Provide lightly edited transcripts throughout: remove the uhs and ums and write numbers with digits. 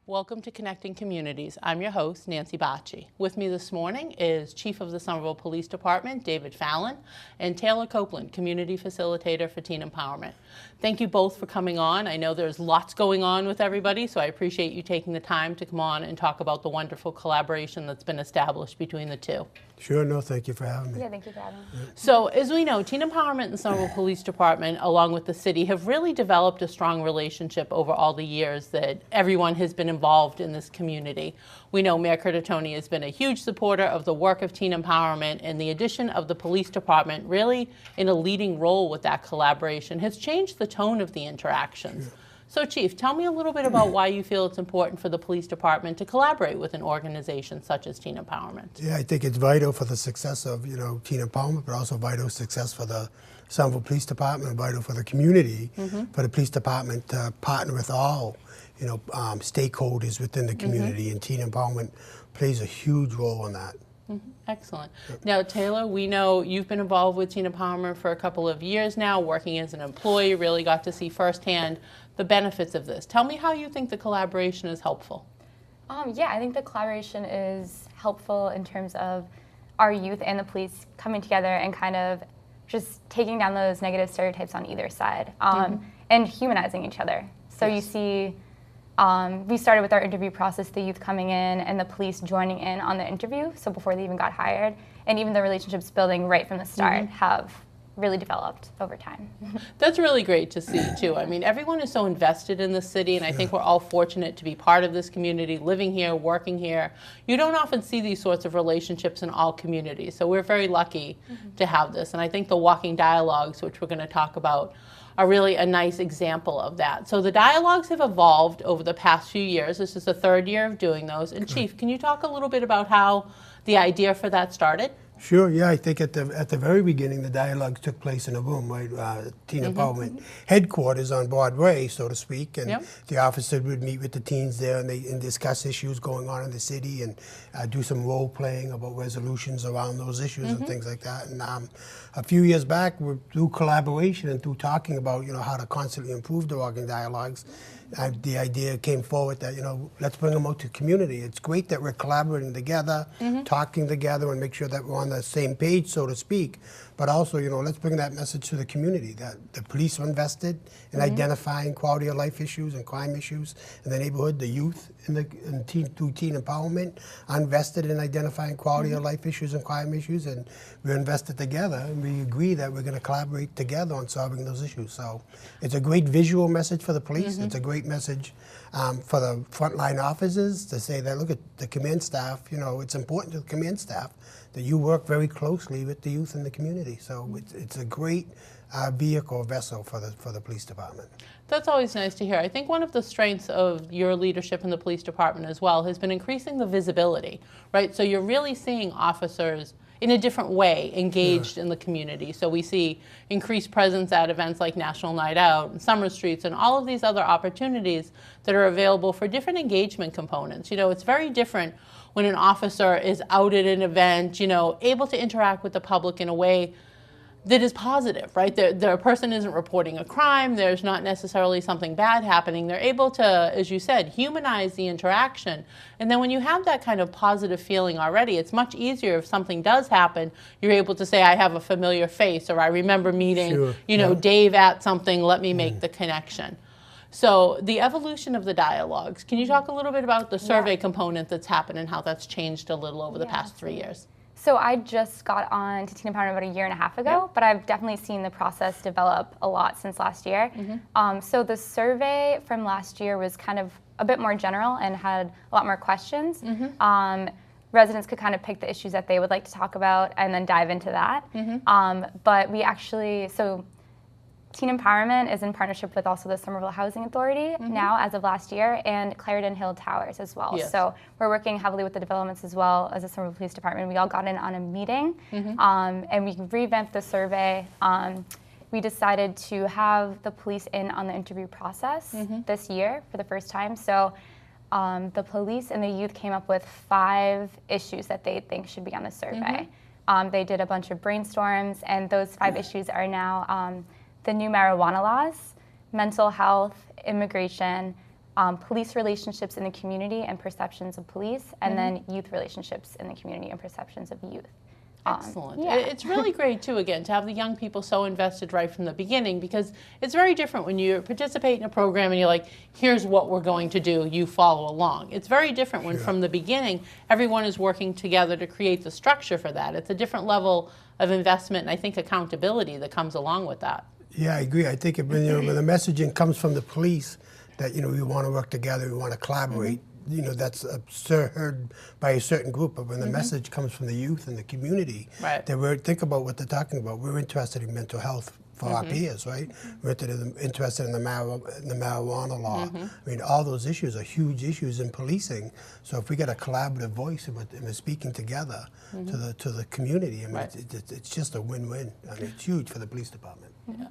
Welcome to Connecting Communities. I'm your host, Nancy Bacci. With me this morning is Chief of the Somerville Police Department, David Fallon, and Taylor Copeland, Community Facilitator for Teen Empowerment. Thank you both for coming on. I know there's lots going on with everybody, so I appreciate you taking the time to come on and talk about the wonderful collaboration that's been established between the two. Sure, no, thank you for having me. Yeah, thank you for having me. So, as we know, Teen Empowerment and the Somerville Police Department, along with the city, have really developed a strong relationship over all the years that everyone has been involved in this community. We know Mayor Curtatone has been a huge supporter of the work of Teen Empowerment, and the addition of the police department, really in a leading role with that collaboration, has changed the tone of the interactions. Sure. So, Chief, tell me a little bit about why you feel it's important for the police department to collaborate with an organization such as Teen Empowerment. Yeah, I think it's vital for the success of, Teen Empowerment, but also vital success for the Somerville Police Department, vital for the community, for the police department to partner with all, stakeholders within the community, and Teen Empowerment plays a huge role in that. Excellent. Now, Taylor, we know you've been involved with Teen Empowerment for a couple of years now, working as an employee, really got to see firsthand the benefits of this. Tell me how you think the collaboration is helpful. Yeah, I think the collaboration is helpful in terms of our youth and the police coming together and kind of just taking down those negative stereotypes on either side, and humanizing each other. So you see, we started with our interview process, the youth coming in and the police joining in on the interview, so before they even got hired, and even the relationships building right from the start have really developed over time. That's really great to see, too. I mean, everyone is so invested in the city, and I think we're all fortunate to be part of this community, living here, working here. You don't often see these sorts of relationships in all communities, so we're very lucky to have this. And I think the walking dialogues, which we're going to talk about, are really a nice example of that. So the dialogues have evolved over the past few years. This is the third year of doing those. And Chief, can you talk a little bit about how the idea for that started? Sure, yeah, I think at the very beginning, the dialogue took place in a room, right? Teen Empowerment headquarters on Broadway, so to speak, and the officer would meet with the teens there and discuss issues going on in the city and do some role playing about resolutions around those issues and things like that. And a few years back, through collaboration and through talking about how to constantly improve the walking dialogues, the idea came forward that let's bring them out to the community. It's great that we're collaborating together, talking together, and make sure that we're on the same page, so to speak. But also, let's bring that message to the community that the police are invested in identifying quality of life issues and crime issues in the neighborhood. The youth through Teen Empowerment are invested in identifying quality of life issues and crime issues, and we're invested together, and we agree that we're going to collaborate together on solving those issues. So it's a great visual message for the police. It's a great message for the frontline officers to say that, look, at the command staff, it's important to the command staff that you work very closely with the youth in the community. So it's a great vessel for the police department. That's always nice to hear. I think one of the strengths of your leadership in the police department as well has been increasing the visibility, right? So you're really seeing officers in a different way engaged in the community. So we see increased presence at events like National Night Out and Summer Streets and all of these other opportunities that are available for different engagement components. It's very different when an officer is out at an event, able to interact with the public in a way that is positive, right? The person isn't reporting a crime. There's not necessarily something bad happening. They're able to, as you said, humanize the interaction. And then when you have that kind of positive feeling already, it's much easier if something does happen. You're able to say, I have a familiar face, or I remember meeting, Dave at something. Let me make the connection. So the evolution of the dialogues, can you talk a little bit about the survey component that's happened and how that's changed a little over the past 3 years? So I just got on to Teen Empowerment about a year and a half ago, but I've definitely seen the process develop a lot since last year. So the survey from last year was kind of a bit more general and had a lot more questions. Residents could kind of pick the issues that they would like to talk about and then dive into that. But we actually, Teen Empowerment is in partnership with also the Somerville Housing Authority now as of last year, and Clarendon Hill Towers as well. So we're working heavily with the developments as well as the Somerville Police Department. We all got in on a meeting and we revamped the survey. We decided to have the police in on the interview process this year for the first time. So the police and the youth came up with 5 issues that they think should be on the survey. They did a bunch of brainstorms, and those 5 issues are now the new marijuana laws, mental health, immigration, police relationships in the community and perceptions of police, and then youth relationships in the community and perceptions of youth. Excellent. Yeah. It's really great, too, again, to have the young people so invested right from the beginning, because it's very different when you participate in a program and you're like, here's what we're going to do, you follow along. It's very different when from the beginning everyone is working together to create the structure for that. It's a different level of investment and I think accountability that comes along with that. Yeah, I agree. I think when the messaging comes from the police that, we want to work together, we want to collaborate, that's heard by a certain group. But when the message comes from the youth and the community, think about what they're talking about. We're interested in mental health for our peers, right? We're interested in the marijuana law. I mean, all those issues are huge issues in policing. So if we get a collaborative voice and we're speaking together to the community, I mean, it's just a win-win. I mean, it's huge for the police department. Yeah.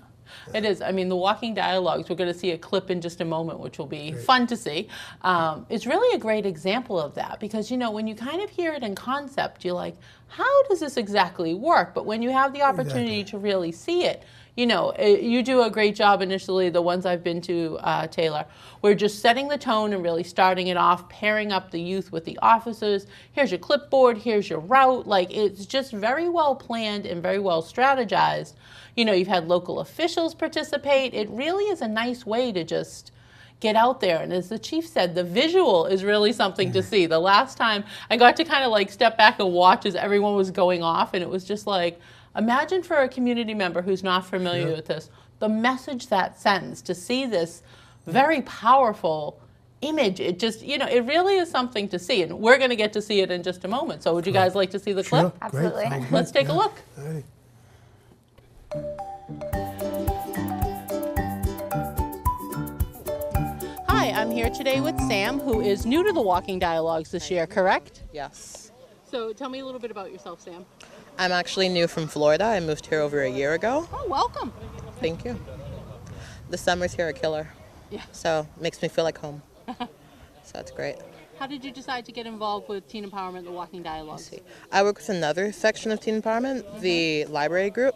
It is. I mean, the walking dialogues, we're going to see a clip in just a moment, which will be fun to see. It's really a great example of that because, when you kind of hear it in concept, you're like, how does this exactly work? But when you have the opportunity to really see it, you do a great job initially, the ones I've been to, Taylor. We're just setting the tone and really starting it off, pairing up the youth with the officers. Here's your clipboard, here's your route. Like, it's just very well planned and very well strategized. You've had local officials participate. It really is a nice way to just get out there. And as the chief said, the visual is really something to see. The last time I got to kind of like step back and watch as everyone was going off, and it was just like, imagine for a community member who's not familiar with this, the message that sends to see this very powerful image. It just, it really is something to see. And we're going to get to see it in just a moment. So would you guys like to see the clip? Absolutely. Let's take a look. Hey. Hi, I'm here today with Sam, who is new to the Walking Dialogues this year, correct? Yes. So tell me a little bit about yourself, Sam. I'm actually new from Florida. I moved here over a year ago. Oh, welcome. Thank you. The summers here are killer. Yeah. So it makes me feel like home. So that's great. How did you decide to get involved with Teen Empowerment and the Walking Dialogues? I work with another section of Teen Empowerment, the library group,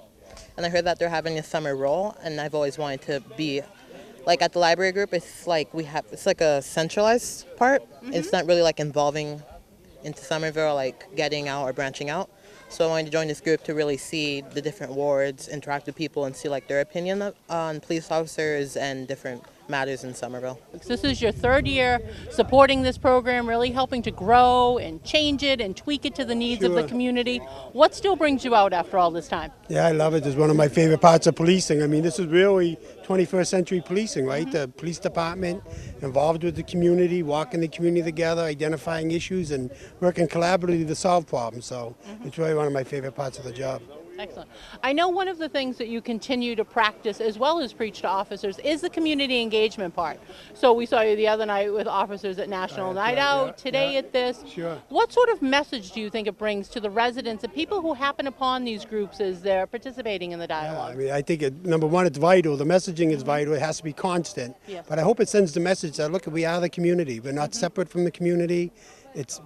and I heard that they're having a summer role, and I've always wanted to be, like at the library group, it's like it's like a centralized part. It's not really like involving into Somerville, like getting out or branching out. So I wanted to join this group to really see the different wards, interact with people, and see like their opinion on police officers and different matters in Somerville. This is your third year supporting this program, really helping to grow and change it and tweak it to the needs of the community. What still brings you out after all this time? Yeah, I love it. It's one of my favorite parts of policing. I mean, this is really 21st century policing, right? The police department involved with the community, walking the community together, identifying issues, and working collaboratively to solve problems. So it's really one of my favorite parts of the job. Excellent. I know one of the things that you continue to practice as well as preach to officers is the community engagement part. So we saw you the other night with officers at National Night Out, today at this. Sure. What sort of message do you think it brings to the residents and people who happen upon these groups as they're participating in the dialogue? I mean, I think, number one, it's vital. The messaging is vital. It has to be constant. Yes. But I hope it sends the message that, look, we are the community. We're not separate from the community.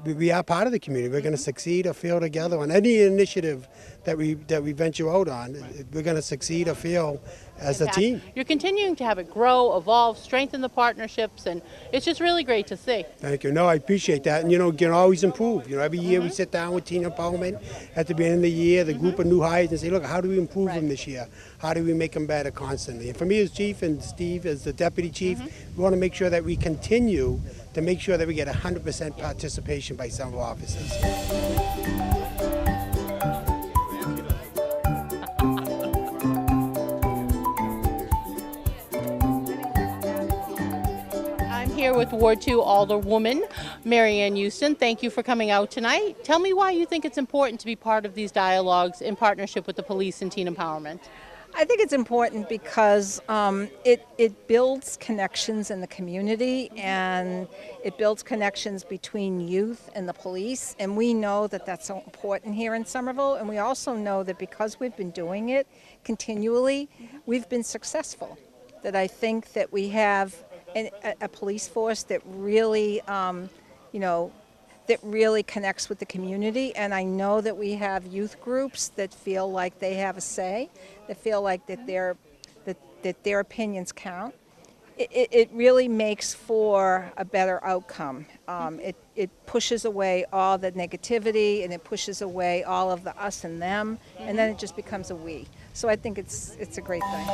We are part of the community. We're going to succeed or fail together on any initiative that we venture out on. We're going to succeed or fail as a team. You're continuing to have it grow, evolve, strengthen the partnerships, and it's just really great to see. Thank you. No, I appreciate that. And, you can always improve. Every year we sit down with Teen Empowerment at the beginning of the year, the group of new hires, and say, look, how do we improve them this year? How do we make them better constantly? And for me as chief and Steve as the deputy chief, we want to make sure that we continue to make sure that we get 100% participation by some officers. I'm here with Ward 2 Alderwoman Marianne Houston. Thank you for coming out tonight. Tell me why you think it's important to be part of these dialogues in partnership with the police and teen empowerment. I think it's important because it builds connections in the community, and it builds connections between youth and the police, and we know that that's so important here in Somerville, and we also know that because we've been doing it continually, we've been successful. That I think that we have a police force that really, that really connects with the community, and I know that we have youth groups that feel like they have a say, that feel like that their opinions count, it really makes for a better outcome. It pushes away all the negativity, and it pushes away all of the us and them, and then it just becomes a we. So I think it's a great thing.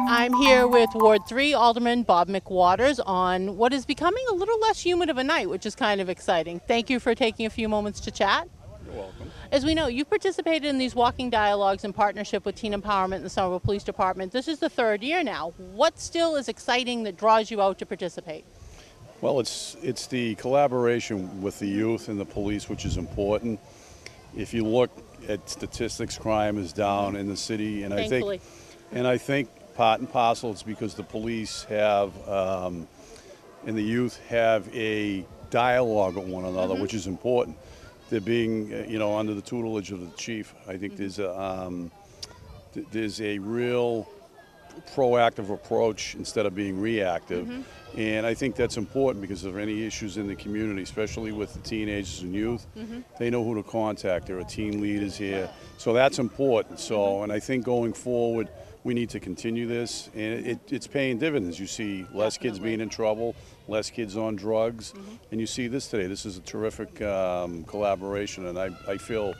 I'm here with Ward 3 Alderman Bob McWaters on what is becoming a little less humid of a night, which is kind of exciting. Thank you for taking a few moments to chat. You're welcome. As we know, you've participated in these walking dialogues in partnership with Teen Empowerment and the Somerville Police Department. This is the third year now. What still is exciting that draws you out to participate? Well, it's the collaboration with the youth and the police, which is important. If you look at statistics, crime is down in the city, and Thankfully. I think part and parcel it's because the police have and the youth have a dialogue with one another, which is important. They're being, under the tutelage of the chief. I think there's a real proactive approach instead of being reactive. And I think that's important because of any issues in the community, especially with the teenagers and youth. They know who to contact. There are teen leaders here. So that's important. So, and I think going forward, we need to continue this, and it's paying dividends. You see less kids being in trouble, less kids on drugs, and you see this today. This is a terrific collaboration, and I feel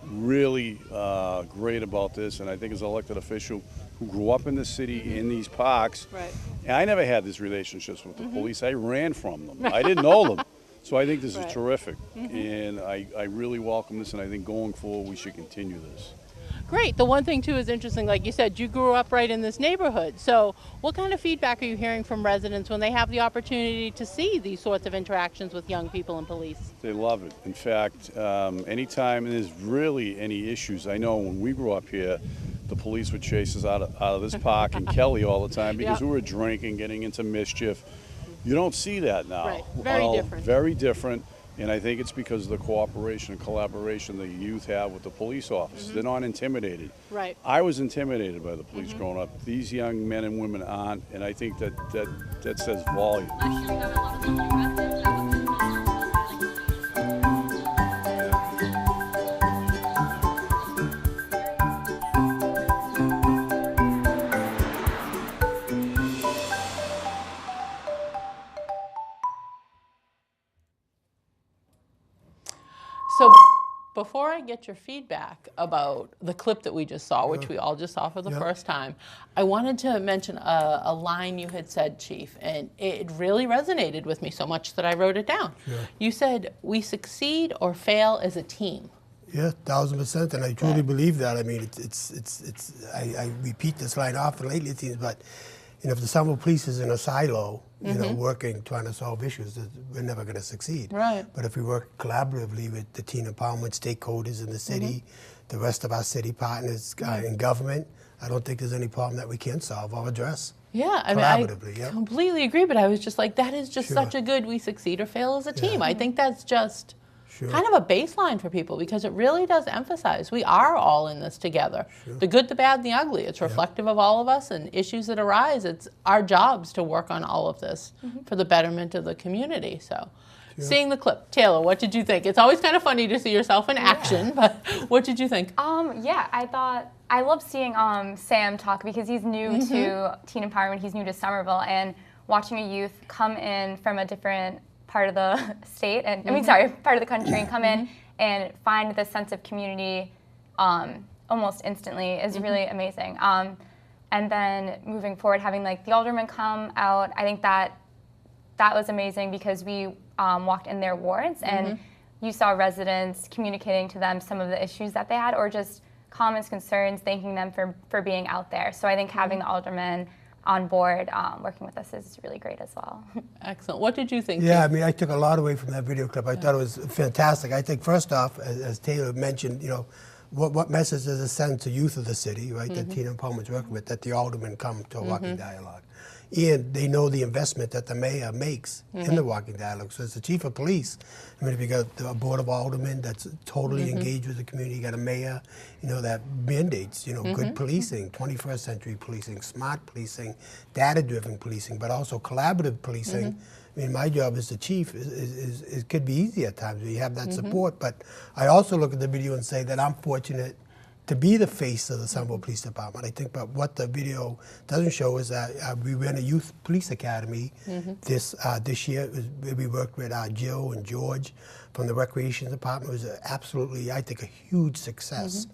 really great about this. And I think as an elected official who grew up in the city, in these parks, and I never had these relationships with the police. I ran from them. I didn't know them. So I think this is terrific, and I really welcome this, and I think going forward we should continue this. Great. The one thing, too, is interesting. Like you said, you grew up right in this neighborhood. So what kind of feedback are you hearing from residents when they have the opportunity to see these sorts of interactions with young people and police? They love it. In fact, anytime there's really any issues, I know when we grew up here, the police would chase us out of this park in Kelly all the time because we were drinking, getting into mischief. You don't see that now. Right. Very different. Very different. And I think it's because of the cooperation and collaboration the youth have with the police officers. They're not intimidated. Right. I was intimidated by the police growing up. These young men and women aren't, and I think that says volume. So before I get your feedback about the clip that we just saw, which we all just saw for the first time, I wanted to mention a line you had said, Chief, and it really resonated with me so much that I wrote it down. You said, "We succeed or fail as a team." Yeah, 1,000%, and I truly believe that. I mean, I repeat this line often lately, it seems, but if the Somerville Police is in a silo, working, trying to solve issues, we're never going to succeed. Right. But if we work collaboratively with the teen empowerment stakeholders in the city, the rest of our city partners in government, I don't think there's any problem that we can't solve or address. Yeah, I mean, I completely agree, but I was just like, that is just such a good we succeed or fail as a team. I think that's just kind of a baseline for people because it really does emphasize we are all in this together. The good, the bad, and the ugly. It's reflective of all of us and issues that arise. It's our jobs to work on all of this for the betterment of the community. So seeing the clip, Taylor, what did you think? It's always kind of funny to see yourself in action, but what did you think? Yeah, I love seeing Sam talk because he's new to teen empowerment. He's new to Somerville, and watching a youth come in from a different part of the state, and part of the country, and come in and find this sense of community almost instantly is really amazing. And then moving forward, having like the aldermen come out, I think that was amazing because we walked in their wards and you saw residents communicating to them some of the issues that they had, or just comments, concerns, thanking them for being out there. So I think having the aldermen on board working with us is really great as well. Excellent. What did you think? Yeah, I mean, I took a lot away from that video clip. I thought it was fantastic. I think first off, as Taylor mentioned, what message does it send to youth of the city, right, that Teen Empowerment's working with, that the aldermen come to a walking dialogue. And they know the investment that the mayor makes in the walking dialogue. So as the chief of police, I mean, if you got a board of aldermen that's totally engaged with the community, you got a mayor, that mandates, good policing, 21st century policing, smart policing, data-driven policing, but also collaborative policing. I mean, my job as the chief it could be easy at times when you have that support, but I also look at the video and say that I'm fortunate to be the face of the Somerville Police Department. I think, but what the video doesn't show is that we ran a youth police academy this year. We worked with Jill and George from the Recreation Department. It was absolutely, I think, a huge success.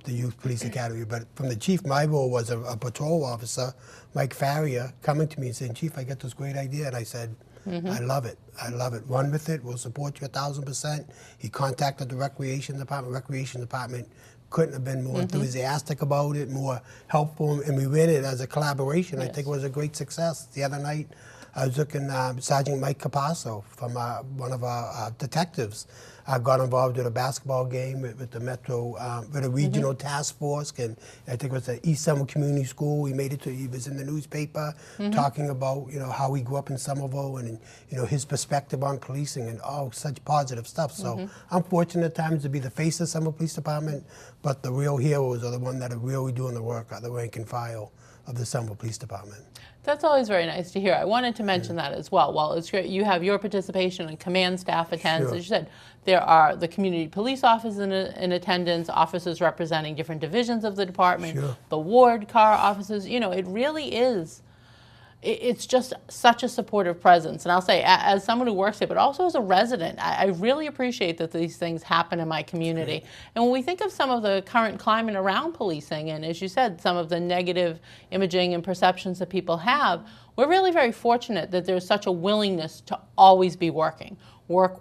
The Youth Police Academy. But from the chief, my role was a patrol officer, Mike Farrier, coming to me and saying, "Chief, I got this great idea." And I said, "I love it. I love it. Run with it. We'll support you 1,000%." He contacted the Recreation Department. Recreation Department couldn't have been more enthusiastic about it, more helpful, and we ran it as a collaboration. I think it was a great success. The other night, I was looking, Sergeant Mike Capasso from one of our detectives got involved with a basketball game with the Metro, with a regional task force, and I think it was the East Somerville Community School. He was in the newspaper talking about, how he grew up in Somerville and, his perspective on policing and such positive stuff. So I'm fortunate at times to be the face of Somerville Police Department, but the real heroes are the ones that are really doing the work, are the rank and file of the Somerville Police Department. That's always very nice to hear. I wanted to mention that as well. While it's great, you have your participation and command staff attends. As you said, there are the community police office in attendance, officers representing different divisions of the department, the ward car offices. It really is. It's just such a supportive presence. And I'll say, as someone who works here, but also as a resident, I really appreciate that these things happen in my community. And when we think of some of the current climate around policing, and as you said, some of the negative imaging and perceptions that people have, we're really very fortunate that there's such a willingness to always be work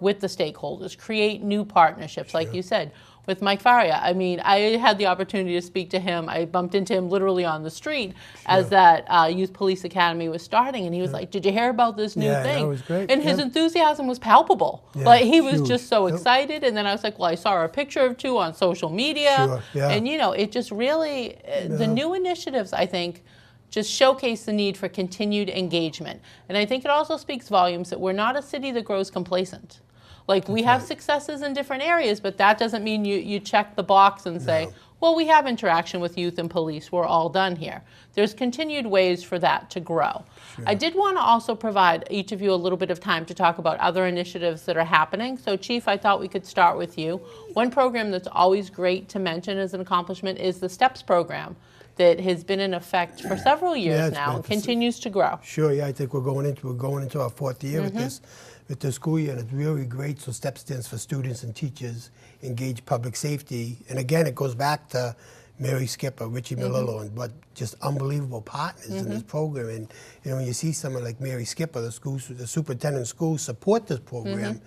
with the stakeholders, create new partnerships, like you said. With Mike Faria, I mean, I had the opportunity to speak to him. I bumped into him literally on the street as that Youth Police Academy was starting, and he was like, "Did you hear about this new thing?" That was great. And his enthusiasm was palpable. Like, he was just so excited. And then I was like, "Well, I saw a picture of two on social media." And, it just really, the new initiatives, I think, just showcase the need for continued engagement. And I think it also speaks volumes that we're not a city that grows complacent. Like, we have successes in different areas, but that doesn't mean you check the box and say, well, we have interaction with youth and police, we're all done here. There's continued ways for that to grow. I did want to also provide each of you a little bit of time to talk about other initiatives that are happening. So, Chief, I thought we could start with you. One program that's always great to mention as an accomplishment is the STEPS program that has been in effect for several years now and continues to grow. I think we're going into our fourth year with the school year, and it's really great. So STEP stands for Students and Teachers Engage Public Safety. And again, it goes back to Mary Skipper, Richie Melillo, and what just unbelievable partners in this program. And when you see someone like Mary Skipper, the superintendent of schools support this program,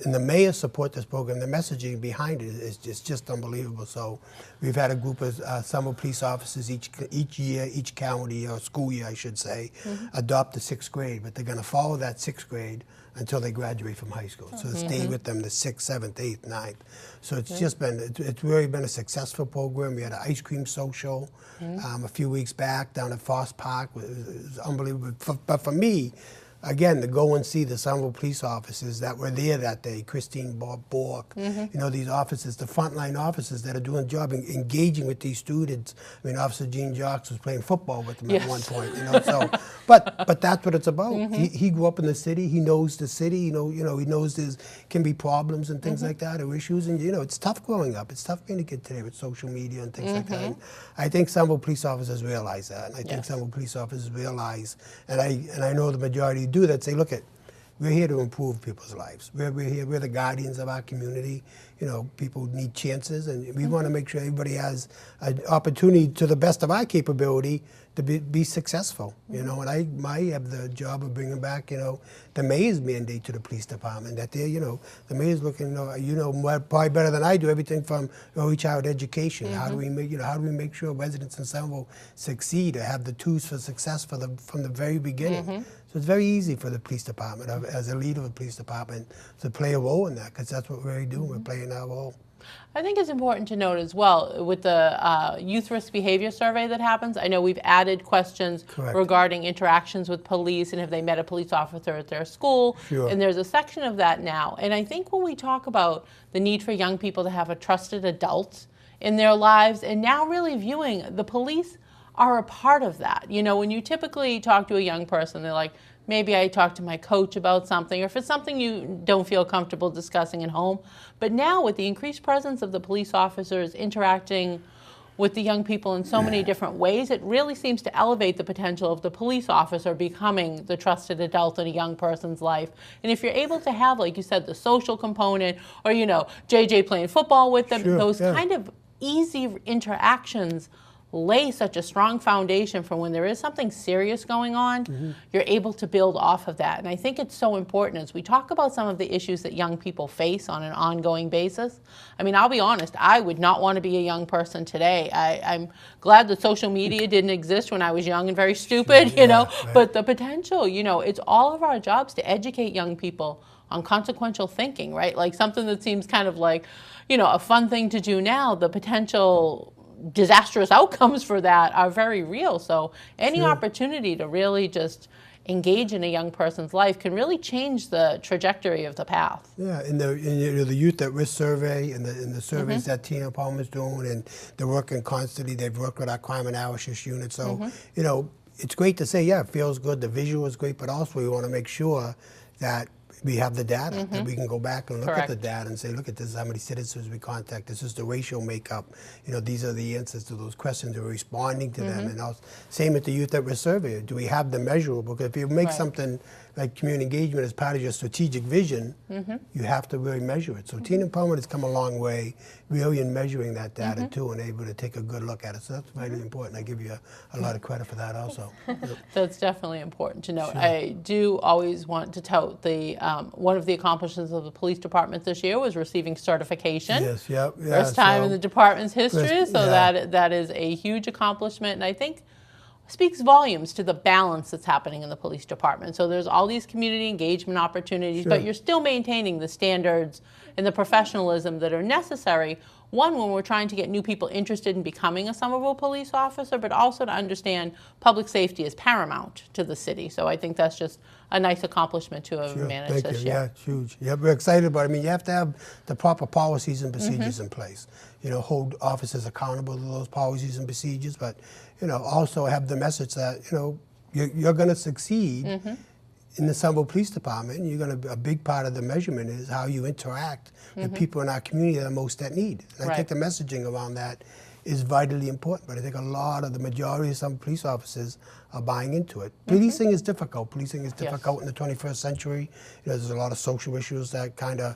and the mayor support this program, the messaging behind it is just unbelievable. So we've had a group of Somerville police officers each year, each calendar year, or school year, I should say, adopt the 6th grade, but they're going to follow that 6th grade until they graduate from high school. So stay with them the 6th, 7th, 8th, 9th. So it's just been, it's really been a successful program. We had an ice cream social a few weeks back down at Foss Park. It was unbelievable. But for me, again, to go and see the Somerville police officers that were there that day, Christine Bork, these officers, the frontline officers that are doing the job, engaging with these students. I mean, Officer Gene Jocks was playing football with them at one point, So, but that's what it's about. He grew up in the city. He knows the city. He knows there can be problems and things like that, or issues, and it's tough growing up. It's tough being a kid today with social media and things like that. And I think Somerville police officers realize that, and I think Somerville police officers realize, and I know the majority do that. Say, look, we're here to improve people's lives. We're here. We're the guardians of our community. People need chances, and we want to make sure everybody has an opportunity to the best of our capability to be successful. And I have the job of bringing back, the mayor's mandate to the police department. That the mayor's looking, probably better than I do, everything from early child education. How do we make sure residents in Somerville succeed or have the tools for success from the very beginning? So it's very easy for the police department, as a leader of the police department, to play a role in that, because that's what we're doing. We're playing our role. I think it's important to note as well, with the youth risk behavior survey that happens, I know we've added questions regarding interactions with police and have they met a police officer at their school, and there's a section of that now. And I think when we talk about the need for young people to have a trusted adult in their lives, and now really viewing the police are a part of that. When you typically talk to a young person, they're like, maybe I talk to my coach about something, or if it's something you don't feel comfortable discussing at home. But now with the increased presence of the police officers interacting with the young people in so many different ways, it really seems to elevate the potential of the police officer becoming the trusted adult in a young person's life. And if you're able to have, like you said, the social component, or, you know, JJ playing football with them, those kind of easy interactions lay such a strong foundation for when there is something serious going on, you're able to build off of that. And I think it's so important as we talk about some of the issues that young people face on an ongoing basis. I mean, I'll be honest, I would not want to be a young person today. I'm glad that social media didn't exist when I was young and very stupid, you know, but the potential, you know, it's all of our jobs to educate young people on consequential thinking, right? Like something that seems kind of like, you know, a fun thing to do now, the potential disastrous outcomes for that are very real. So any opportunity to really just engage in a young person's life can really change the trajectory of the path. Yeah, in the youth at risk survey and the surveys that Tina Palmer's doing, and they're working constantly. They've worked with our crime analysis unit. So, you know, it's great to say, yeah, it feels good. The visual is great, but also we want to make sure that we have the data, that we can go back and look at the data and say, look at this is how many citizens we contact, this is the racial makeup, you know, these are the answers to those questions, we're responding to them. And also, same with the youth at risk survey, do we have the measurable? Because if you make something like community engagement as part of your strategic vision, you have to really measure it. So Teen Empowerment has come a long way, really in measuring that data too, and able to take a good look at it. So that's very important. I give you a lot of credit for that also. That's definitely important to note. I do always want to tout the one of the accomplishments of the police department this year was receiving certification. Yes, yep. First time in the department's history, so that is a huge accomplishment, and I think speaks volumes to the balance that's happening in the police department. So there's all these community engagement opportunities, but you're still maintaining the standards and the professionalism that are necessary. One, when we're trying to get new people interested in becoming a Somerville police officer, but also to understand public safety is paramount to the city. So I think that's just a nice accomplishment to have managed this year. Yeah, it's huge. Yeah, we're excited about it. I mean, you have to have the proper policies and procedures in place. You know, hold officers accountable to those policies and procedures, but, you know, also have the message that, you know, you're going to succeed in the Somerville Police Department. You're going to, a big part of the measurement is how you interact with people in our community that are most at need. And I think the messaging around that is vitally important, but I think a lot of the majority of some police officers are buying into it. Policing is difficult. Policing is difficult in the 21st century. You know, there's a lot of social issues that kind of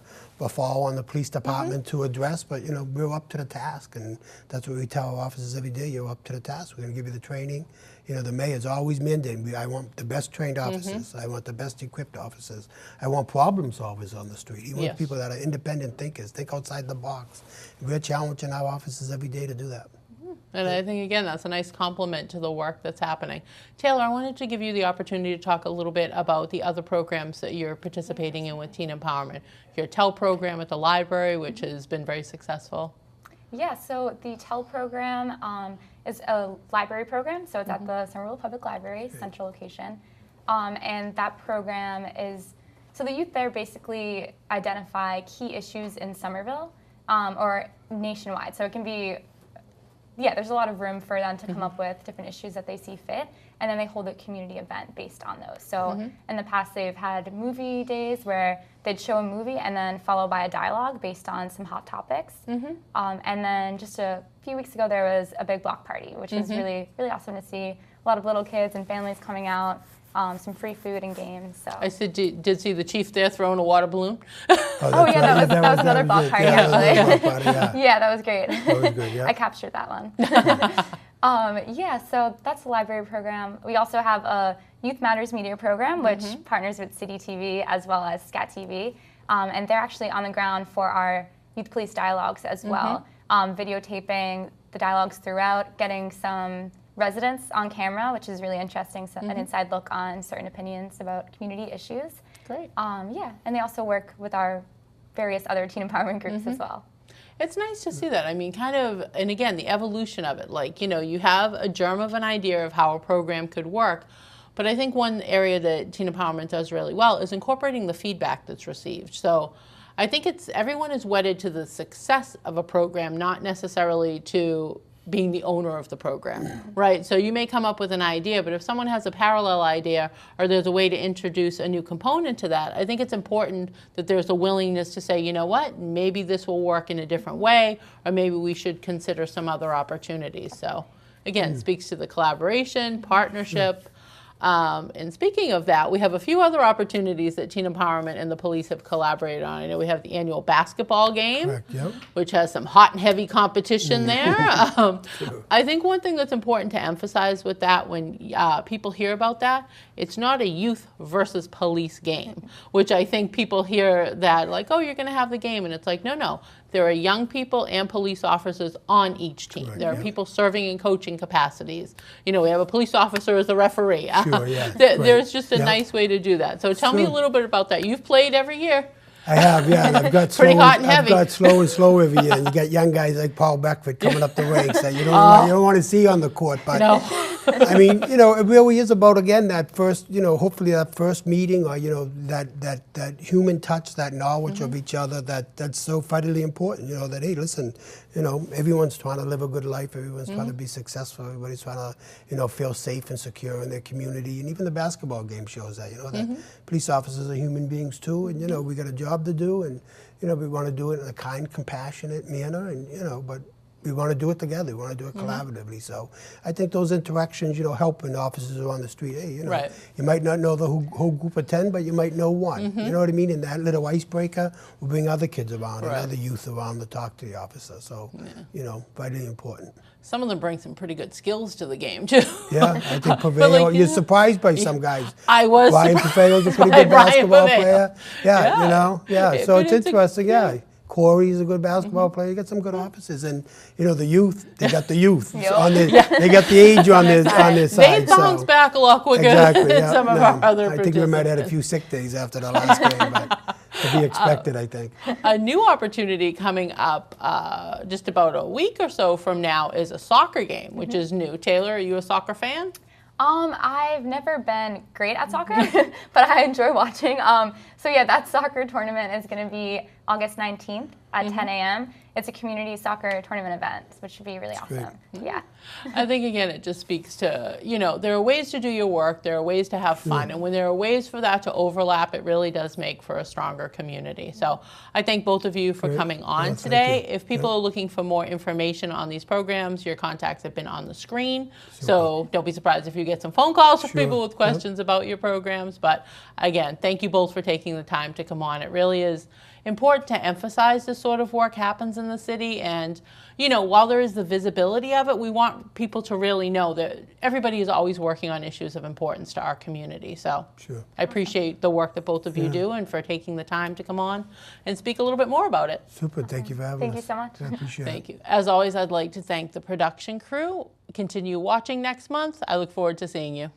fall on the police department to address, but, you know, we're up to the task, and that's what we tell our officers every day. You're up to the task. We're going to give you the training. You know, the mayor's always mandating, I want the best trained officers. I want the best equipped officers. I want problem solvers on the street. He wants people that are independent thinkers, think outside the box. We're challenging our officers every day to do that. And I think, again, that's a nice compliment to the work that's happening. Taylor, I wanted to give you the opportunity to talk a little bit about the other programs that you're participating in with Teen Empowerment. Your TEL program at the library, which has been very successful. Yeah, so the TEL program is a library program, so it's at the Somerville Public Library, central location. And that program is, so the youth there basically identify key issues in Somerville or nationwide. So it can be, there's a lot of room for them to come up with different issues that they see fit, and then they hold a community event based on those. So in the past they've had movie days where they'd show a movie and then followed by a dialogue based on some hot topics. And then just a few weeks ago there was a big block party, which was really, really awesome to see. A lot of little kids and families coming out. Some free food and games. So I did see the chief there throwing a water balloon. That was another block party actually. Yeah, that was great. That was good, yeah. I captured that one. So that's the library program. We also have a Youth Matters media program, which partners with City TV as well as Scat TV. And they're actually on the ground for our youth police dialogues as well, videotaping the dialogues throughout, getting some residents on camera, which is really interesting, so an inside look on certain opinions about community issues. Great. And they also work with our various other teen empowerment groups as well. It's nice to see that. I mean, kind of, and again, the evolution of it. Like, you know, you have a germ of an idea of how a program could work, but I think one area that Teen Empowerment does really well is incorporating the feedback that's received. So I think everyone is wedded to the success of a program, not necessarily to being the owner of the program, right? So you may come up with an idea, but if someone has a parallel idea or there's a way to introduce a new component to that, I think it's important that there's a willingness to say, you know what, maybe this will work in a different way, or maybe we should consider some other opportunities. So again, it speaks to the collaboration, partnership. And speaking of that, we have a few other opportunities that Teen Empowerment and the police have collaborated on. I know we have the annual basketball game, Correct, yep. which has some hot and heavy competition there. I think one thing that's important to emphasize with that, when people hear about that, it's not a youth versus police game, which I think people hear that like, oh, you're going to have the game. And it's like, no. There are young people and police officers on each team. Correct, there are yeah. people serving in coaching capacities. You know, we have a police officer as a referee. Sure, yeah. There's just a Yeah. nice way to do that. So tell me a Sure. little bit about that. You've played every year. I have, yeah. And I've got Pretty slow, hot and I've heavy. got slow and slow every year. And you got young guys like Paul Beckford coming up the ranks that you don't want to see on the court. But No. I mean, you know, it really is about, again, that first, you know, hopefully that first meeting, or, you know, that human touch, that knowledge of each other, that's so vitally important, you know, that, hey, listen, you know, everyone's trying to live a good life, everyone's trying to be successful, everybody's trying to, you know, feel safe and secure in their community, and even the basketball game shows that, you know, that police officers are human beings too, and, you know, we got a job to do, and, you know, we want to do it in a kind, compassionate manner, and, you know, but we want to do it together. We want to do it collaboratively. So I think those interactions, you know, help when officers are on the street. Hey, you know, Right. you might not know the whole group of 10, but you might know one. You know what I mean? And that little icebreaker will bring other kids around and Right. other youth around to talk to the officer. So, you know, vitally important. Some of them bring some pretty good skills to the game, too. Yeah, I think But, Paveo, like, you're yeah. surprised by some guys. I was Ryan surprised Paveo's a pretty by good Ryan basketball Paveo. player. Yeah, Yeah. you know, yeah. But So it's it's a- interesting, yeah. Corey's a good basketball player. You got some good officers, and you know the youth. They got the youth on their, They got the age on their They side. bounce so. back a lot quicker Exactly. than Yeah, some of no. our other I think we might have had a participants. few sick days after the last game, but to be expected, I think. A new opportunity coming up just about a week or so from now is a soccer game, which is new. Taylor, are you a soccer fan? I've never been great at soccer, but I enjoy watching. So yeah, that soccer tournament is going to be August 19th at 10 a.m. It's a community soccer tournament event, which should be really awesome. Yeah. I think, again, it just speaks to, you know, there are ways to do your work, there are ways to have fun, and when there are ways for that to overlap, it really does make for a stronger community. So I thank both of you for coming on thank today. you. If people are looking for more information on these programs, your contacts have been on the screen, so don't be surprised if you get some phone calls from people with questions about your programs. But again, thank you both for taking the time to come on. It really is important to emphasize this sort of work happens in the city, and you know, while there is the visibility of it, we want people to really know that everybody is always working on issues of importance to our community. So I appreciate the work that both of you do, and for taking the time to come on and speak a little bit more about it. Super. Thank you for having us. Thank you so much. I appreciate it. Thank you. As always, I'd like to thank the production crew. Continue watching next month. I look forward to seeing you.